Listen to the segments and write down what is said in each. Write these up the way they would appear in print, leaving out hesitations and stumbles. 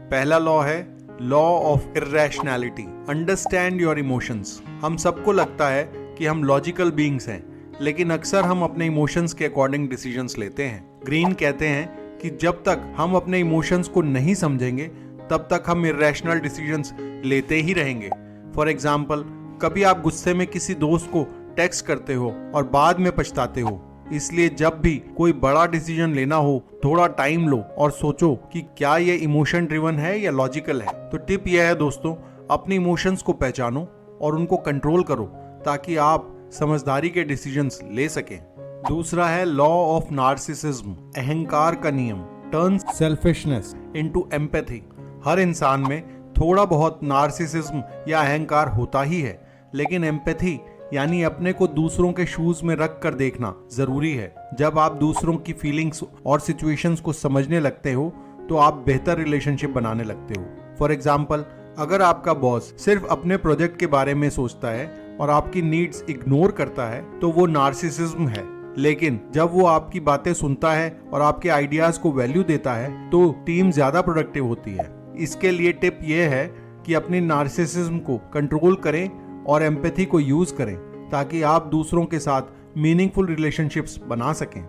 पहला लॉ है law of irrationality. Understand your emotions. हम सबको लगता है कि हम लॉजिकल बीइंग्स हैं, लेकिन अक्सर हम अपने इमोशंस के अकॉर्डिंग डिसीजंस लेते हैं। ग्रीन कहते हैं कि जब तक हम अपने इमोशंस को नहीं समझेंगे तब तक हम इर्रेशनल डिसीजंस लेते ही रहेंगे। फॉर एग्जाम्पल, कभी आप गुस्से में किसी दोस्त को टेक्स्ट करते हो और बाद में पछताते हो। इसलिए जब भी कोई बड़ा डिसीजन लेना हो, थोड़ा टाइम लो और सोचो कि क्या ये इमोशन ड्रिवन है या लॉजिकल है। तो टिप यह है दोस्तों, अपने इमोशंस को पहचानो और उनको कंट्रोल करो ताकि आप समझदारी के डिसीजंस ले सकें। दूसरा है लॉ ऑफ नार्सिसिज्म, अहंकार का नियम। Turn selfishness into empathy. हर इंसान में थोड़ा बहुत नार्सिसिज्म या अहंकार होता ही है, लेकिन एम्पैथी यानी अपने को दूसरों के शूज में रख कर देखना जरूरी है। जब आप दूसरों की फीलिंग्स और सिचुएशंस को समझने लगते हो तो आप बेहतर रिलेशनशिप बनाने लगते हो। फॉर एग्जाम्पल, अगर आपका बॉस सिर्फ अपने प्रोजेक्ट के बारे में सोचता है और आपकी नीड्स इग्नोर करता है तो वो नार्सिसिज्म है। लेकिन जब वो आपकी बातें सुनता है और आपके आइडियाज को वैल्यू देता है तो टीम ज्यादा प्रोडक्टिव होती है। इसके लिए टिप ये है कि अपनी नार्सिसिज्म को कंट्रोल करें और एम्पैथी को यूज करें ताकि आप दूसरों के साथ मीनिंगफुल रिलेशनशिप्स बना सकें।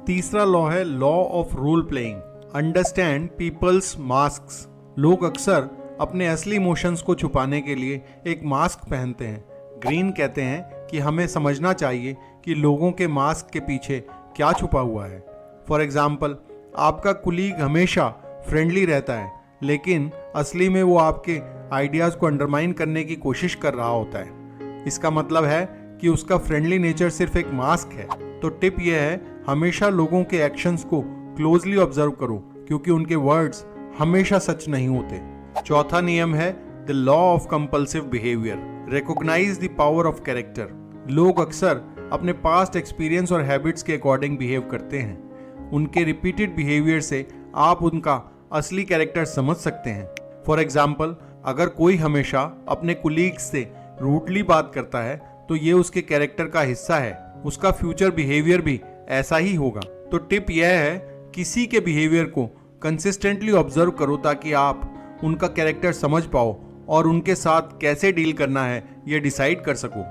तीसरा लॉ है law of role playing. Understand people's masks. लोग अक्सर अपने असली इमोशंस को छुपाने के लिए एक मास्क पहनते हैं। ग्रीन कहते हैं कि हमें समझना चाहिए कि लोगों के मास्क के पीछे क्या छुपा हुआ है। फॉर एग्जाम्पल, आपका कुलीग हमेशा फ्रेंडली रहता है, लेकिन असली में वो आपके आइडियाज को अंडरमाइन करने की कोशिश कर रहा होता है। इसका मतलब है कि उसका फ्रेंडली नेचर सिर्फ एक मास्क है। तो टिप यह है, हमेशा लोगों के एक्शंस को क्लोजली ऑब्जर्व करो क्योंकि उनके वर्ड्स हमेशा सच नहीं होते। चौथा नियम है the law of compulsive behaviour. Recognise the power of character. लोग अक्सर अपने पास्ट एक्सपीरियंस और हैबिट्स के अकॉर्डिंग बिहेव करते हैं। उनके रिपीटेड बिहेवियर से आप उनका असली कैरेक्टर समझ सकते हैं। फॉर एग्जाम्पल, अगर कोई हमेशा अपने कुलीग से रूडली बात करता है तो ये उसके कैरेक्टर का हिस्सा है। उसका फ्यूचर बिहेवियर भी ऐसा ही होगा। तो टिप यह है, किसी के बिहेवियर को कंसिस्टेंटली ऑब्जर्व करो ताकि आप उनका कैरेक्टर समझ पाओ और उनके साथ कैसे डील करना है ये डिसाइड कर सको।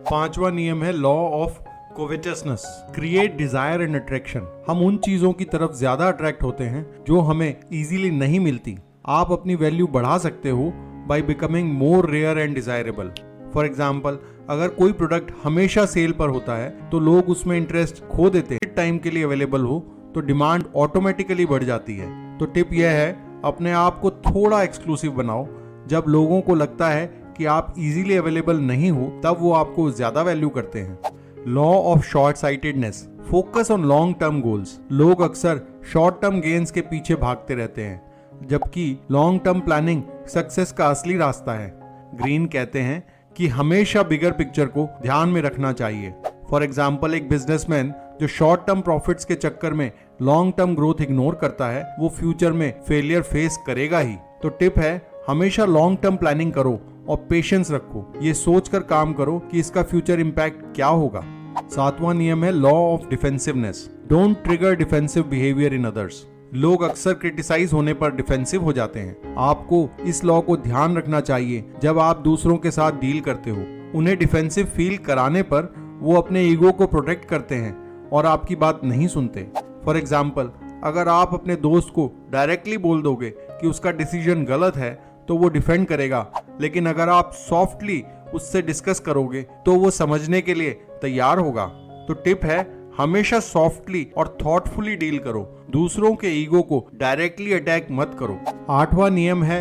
पांचवा नियम है law of covetousness. Create desire and attraction. हम उन चीजों की तरफ ज्यादा अट्रैक्ट होते हैं जो हमें इजीली नहीं मिलती। आप अपनी वैल्यू बढ़ा सकते हो by becoming more rare and desirable. For example, अगर कोई प्रोडक्ट हमेशा सेल पर होता है तो लोग उसमें इंटरेस्ट खो देते हैं। टाइम के लिए अवेलेबल हो तो डिमांड ऑटोमेटिकली बढ़ जाती है। तो टिप यह है, अपने आप को थोड़ा एक्सक्लूसिव बनाओ। जब लोगों को लगता है कि आप इजीली अवेलेबल नहीं हो तब वो आपको ज्यादा वैल्यू करते हैं। Law of short sightedness. Focus on long term goals. लोग अक्सर शॉर्ट टर्म गेन्स के पीछे भागते रहते हैं, जबकि लॉन्ग टर्म प्लानिंग सक्सेस का असली रास्ता है। ग्रीन कहते हैं कि हमेशा बिगर पिक्चर को ध्यान में रखना चाहिए। फॉर एग्जाम्पल, एक बिजनेसमैन जो शॉर्ट टर्म प्रॉफिट्स के चक्कर में लॉन्ग टर्म ग्रोथ इग्नोर करता है वो फ्यूचर में फेलियर फेस करेगा ही। तो टिप है, हमेशा लॉन्ग टर्म प्लानिंग करो और पेशेंस रखो। ये सोचकर काम करो कि इसका फ्यूचर इम्पैक्ट क्या होगा। सातवां नियम है law of defensiveness. Don't trigger defensive behaviour in others. लोग अक्सर क्रिटिसाइज होने पर डिफेंसिव हो जाते हैं। आपको इस लॉ को ध्यान रखना चाहिए जब आप दूसरों के साथ डील करते हो। उन्हें डिफेंसिव फील कराने पर वो अपने ईगो को प्रोटेक्ट करते हैं और आपकी बात नहीं सुनते। फॉर एग्जाम्पल, अगर आप अपने दोस्त को डायरेक्टली बोल दोगे कि उसका डिसीजन गलत है तो वो डिफेंड करेगा, लेकिन अगर आप सॉफ्टली उससे डिस्कस करोगे तो वो समझने के लिए तैयार होगा। तो टिप है, हमेशा सॉफ्टली और थॉटफुली डील करो। दूसरों के ईगो को डायरेक्टली अटैक मत करो। आठवां नियम है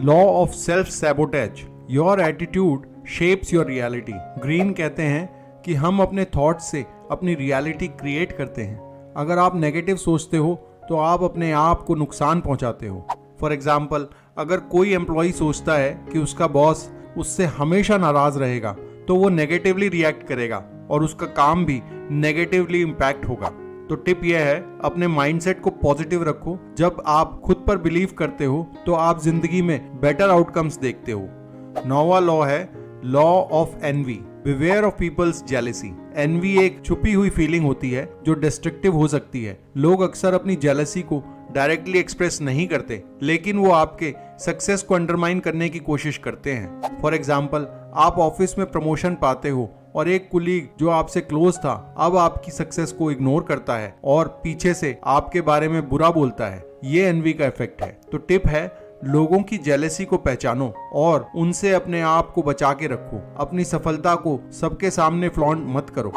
law of self sabotage. Your attitude shapes your reality. Green कहते हैं कि हम अपने थॉट्स से अपनी रियलिटी क्रिएट करते हैं। अगर आप नेगेटिव सोचते हो तो आप अपने आप को नुकसान पहुंचाते हो। फॉर एग्जाम्पल, अगर कोई एम्प्लॉय सोचता है कि उसका बॉस उससे हमेशा नाराज रहेगा तो वो नेगेटिवली रिएक्ट करेगा और उसका काम भी नेगेटिवली इम्पैक्ट होगा। तो टिप यह है, अपने माइंडसेट को पॉजिटिव रखो। जब आप खुद पर बिलीव करते हो तो आप जिंदगी में बेटर आउटकम्स देखते हो। नौवां लॉ है law of envy. Beware of people's jealousy. Envy एक छुपी हुई फीलिंग होती है जो डिस्ट्रक्टिव हो सकती है। लोग अक्सर अपनी जेलसी को डायरेक्टली एक्सप्रेस नहीं करते, लेकिन वो आपके सक्सेस को अंडरमाइन करने की कोशिश करते हैं। फॉर एग्जाम्पल, आप ऑफिस में प्रमोशन पाते हो और एक कुलीग जो आपसे क्लोज था अब आपकी सक्सेस को इग्नोर करता है और पीछे से आपके बारे में बुरा बोलता है। ये एनवी का इफेक्ट है। तो टिप है, लोगों की जेलेसी को पहचानो और उनसे अपने आप को बचा के रखो। अपनी सफलता को सबके सामने फ्लॉन्ट मत करो।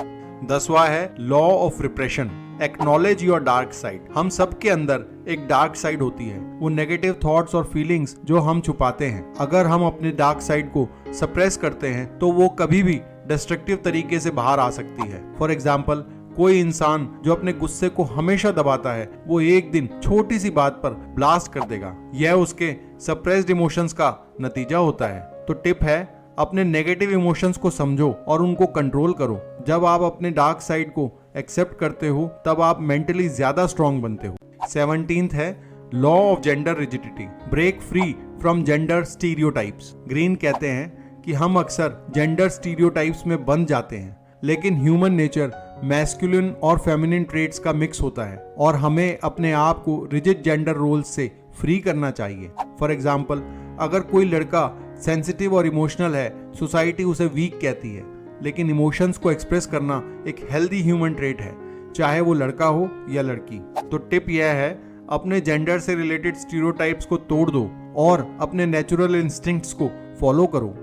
10वां है law of repression, acknowledge your dark side. हम सबके अंदर एक डार्क साइड होती है, वो नेगेटिव थॉट्स और फीलिंग्स जो हम छुपाते हैं। अगर हम अपने डार्क साइड को सप्रेस करते हैं तो वो कभी भी डिस्ट्रक्टिव तरीके से बाहर आ सकती है। फॉर एग्जाम्पल, कोई इंसान जो अपने गुस्से को हमेशा दबाता है वो एक दिन छोटी सी बात पर ब्लास्ट कर देगा। यह उसके सप्रेस्ड इमोशंस का नतीजा होता है। तो टिप है, अपने नेगेटिव इमोशंस को समझो और उनको कंट्रोल करो। जब आप अपने डार्क साइड को एक्सेप्ट करते हो तब आप मेंटली ज्यादा स्ट्रांग बनते हो। 17th है law of gender rigidity, break free from gender stereotypes. Greene कहते हैं कि हम अक्सर जेंडर स्टीरियोटाइप्स में बंध जाते हैं, लेकिन ह्यूमन नेचर मैस्कुलिन और फेमिनिन ट्रेट्स का मिक्स होता है और हमें अपने आप को रिजिड जेंडर रोल्स से फ्री करना चाहिए। फॉर एग्जाम्पल, अगर कोई लड़का सेंसिटिव और इमोशनल है, सोसाइटी उसे वीक कहती है, लेकिन इमोशंस को एक्सप्रेस करना एक हेल्दी ह्यूमन ट्रेट है, चाहे वो लड़का हो या लड़की। तो टिप यह है, अपने जेंडर से रिलेटेड स्टीरियोटाइप्स को तोड़ दो और अपने नेचुरल इंस्टिंक्ट्स को फॉलो करो।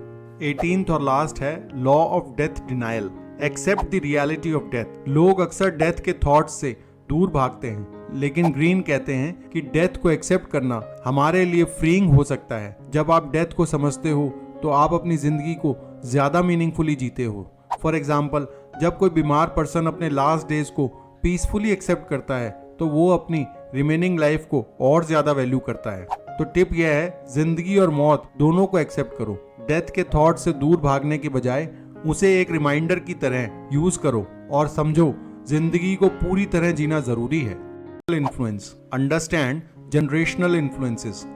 18th और लास्ट है law of death denial, accept the reality of death. लोग अक्सर डेथ के थॉट्स से दूर भागते हैं, लेकिन ग्रीन कहते हैं कि डेथ को एक्सेप्ट करना हमारे लिए फ्रीइंग हो सकता है। जब आप डेथ को समझते हो तो आप अपनी जिंदगी को ज्यादा मीनिंगफुली जीते हो। फॉर एग्जाम्पल, जब कोई बीमार पर्सन अपने लास्ट डेज को पीसफुली एक्सेप्ट करता है तो वो अपनी रिमेनिंग लाइफ को और ज्यादा वैल्यू करता है। तो टिप यह है, जिंदगी और मौत दोनों को एक्सेप्ट करो। डेथ के थॉट से दूर भागने के बजाय उसे एक रिमाइंडर की तरह यूज करो और समझो जिंदगी को पूरी तरह जीना जरूरी है। Influence, understand generational influences.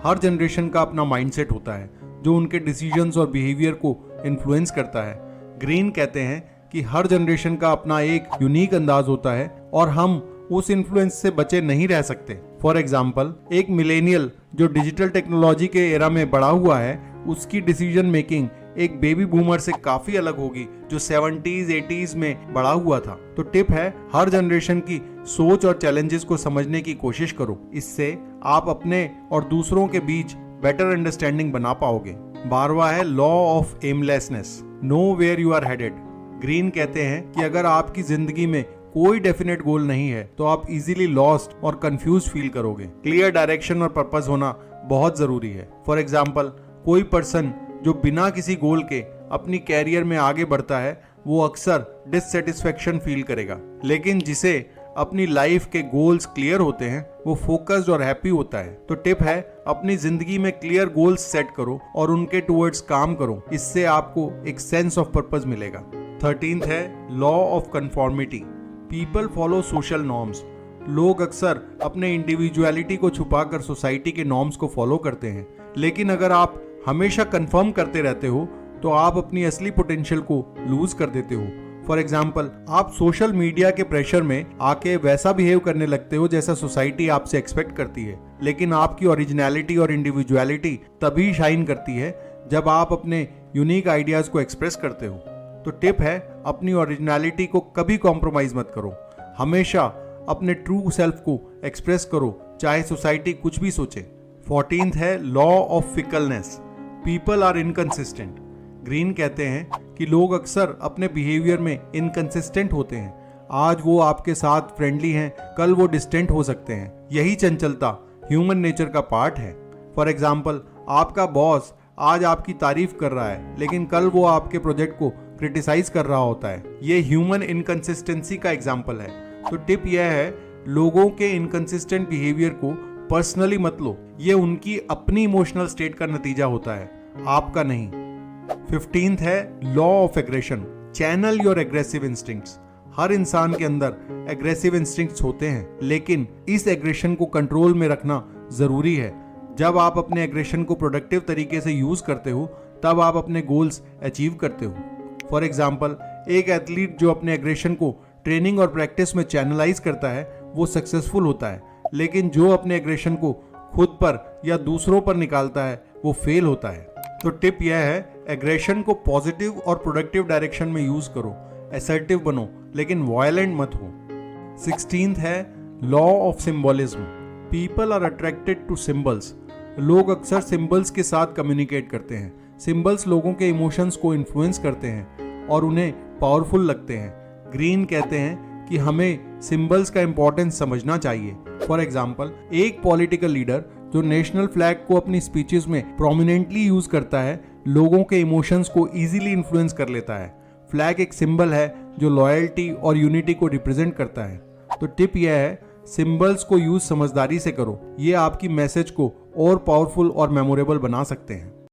हर जनरेशन का अपना माइंडसेट होता है जो उनके डिसीजंस और बिहेवियर को इन्फ्लुएंस करता है। ग्रीन कहते हैं कि हर जनरेशन का अपना एक यूनिक अंदाज होता है और हम उस इन्फ्लुएंस से बचे नहीं रह सकते। फॉर एग्जाम्पल, एक मिलेनियल जो डिजिटल टेक्नोलॉजी के एरा में बड़ा हुआ है, उसकी डिसीजन मेकिंग एक बेबी बूमर से काफी अलग होगी जो 70s 80s में बड़ा हुआ था। तो टिप है, हर जनरेशन की सोच और चैलेंजेस को समझने की कोशिश करो। इससे आप अपने और दूसरों के बीच बेटर अंडरस्टैंडिंग बना पाओगे। 12वां है law of aimlessness, know where you are headed. Greene कहते हैं कि अगर आपकी जिंदगी में कोई डेफिनेट गोल नहीं है तो आप इजीली लॉस्ट और कंफ्यूज फील करोगे। क्लियर डायरेक्शन और पर्पस होना बहुत जरूरी है। फॉर एग्जाम्पल, कोई पर्सन जो बिना किसी गोल के अपनी कैरियर में आगे बढ़ता है वो अक्सर डिससेटिस्फेक्शन फील करेगा, लेकिन जिसे अपनी लाइफ के गोल्स क्लियर होते हैं वो फोकस्ड और हैप्पी होता है। तो टिप है, अपनी जिंदगी में क्लियर गोल्स सेट करो और उनके टुवर्ड्स काम करो। इससे आपको एक सेंस ऑफ पर्पस मिलेगा। 13th है law of conformity, people follow social norms. लोग अक्सर अपने इंडिविजुअलिटी को छुपाकर सोसाइटी के नॉर्म्स को फॉलो करते हैं, लेकिन अगर आप हमेशा कंफर्म करते रहते हो तो आप अपनी असली पोटेंशियल को लूज कर देते हो। फॉर एग्जाम्पल, आप सोशल मीडिया के प्रेशर में आके वैसा बिहेव करने लगते हो जैसा सोसाइटी आपसे एक्सपेक्ट करती है, लेकिन आपकी ओरिजिनलिटी और इंडिविजुअलिटी तभी शाइन करती है जब आप अपने यूनिक आइडियाज को एक्सप्रेस करते हो। तो टिप है, अपनी ओरिजिनलिटी को कभी कॉम्प्रोमाइज मत करो। हमेशा अपने ट्रू सेल्फ को एक्सप्रेस करो, चाहे सोसाइटी कुछ भी सोचे। 14th है law of fickleness, people are inconsistent. Greene कहते हैं कि लोग अक्सर अपने बिहेवियर में इनकंसिस्टेंट होते हैं। आज वो आपके साथ फ्रेंडली हैं, कल वो डिस्टेंट हो सकते हैं। यही चंचलता ह्यूमन नेचर का पार्ट है। फॉर एग्जाम्पल, आपका बॉस आज आपकी तारीफ कर रहा है, लेकिन कल वो आपके प्रोजेक्ट को क्रिटिसाइज कर रहा होता है। ये ह्यूमन इनकंसिस्टेंसी का एग्जाम्पल है। तो टिप यह है, लोगों के इनकंसिस्टेंट बिहेवियर को पर्सनली मत लो। ये उनकी अपनी इमोशनल स्टेट का नतीजा होता है, आपका नहीं। 15th है law of aggression, channel your aggressive instincts. हर इंसान के अंदर एग्रेसिव इंस्टिंक्ट्स होते हैं, लेकिन इस एग्रेशन को कंट्रोल में रखना जरूरी है। जब आप अपने एग्रेशन को प्रोडक्टिव तरीके से यूज करते हो तब आप अपने गोल्स अचीव करते हो। फॉर एग्जाम्पल, एक एथलीट जो अपने एग्रेशन को ट्रेनिंग और प्रैक्टिस में चैनलाइज करता है वो सक्सेसफुल होता है, लेकिन जो अपने एग्रेशन को खुद पर या दूसरों पर निकालता है वो फेल होता है। तो टिप यह है, एग्रेशन को पॉजिटिव और प्रोडक्टिव डायरेक्शन में यूज करो, असर्टिव बनो लेकिन वायलेंट मत हो। 16th है law of symbolism. People are attracted to symbols. लोग अक्सर सिंबल्स के साथ कम्युनिकेट करते हैं। सिंबल्स लोगों के इमोशंस को इन्फ्लुएंस करते हैं और उन्हें पावरफुल लगते हैं। ग्रीन कहते हैं कि हमें सिंबल्स का इंपॉर्टेंस समझना चाहिए। फॉर एग्जाम्पल, एक पॉलिटिकल लीडर जो नेशनल फ्लैग को अपनी स्पीचेस में प्रोमिनेंटली यूज करता है, लोगों के इमोशंस को इजीली इन्फ्लुएंस कर लेता है। फ्लैग एक सिंबल है जो लॉयल्टी और यूनिटी को रिप्रेजेंट करता है। तो टिप यह है, सिंबल्स को यूज समझदारी से करो, ये आपकी मैसेज को और पावरफुल और मेमोरेबल बना सकते हैं।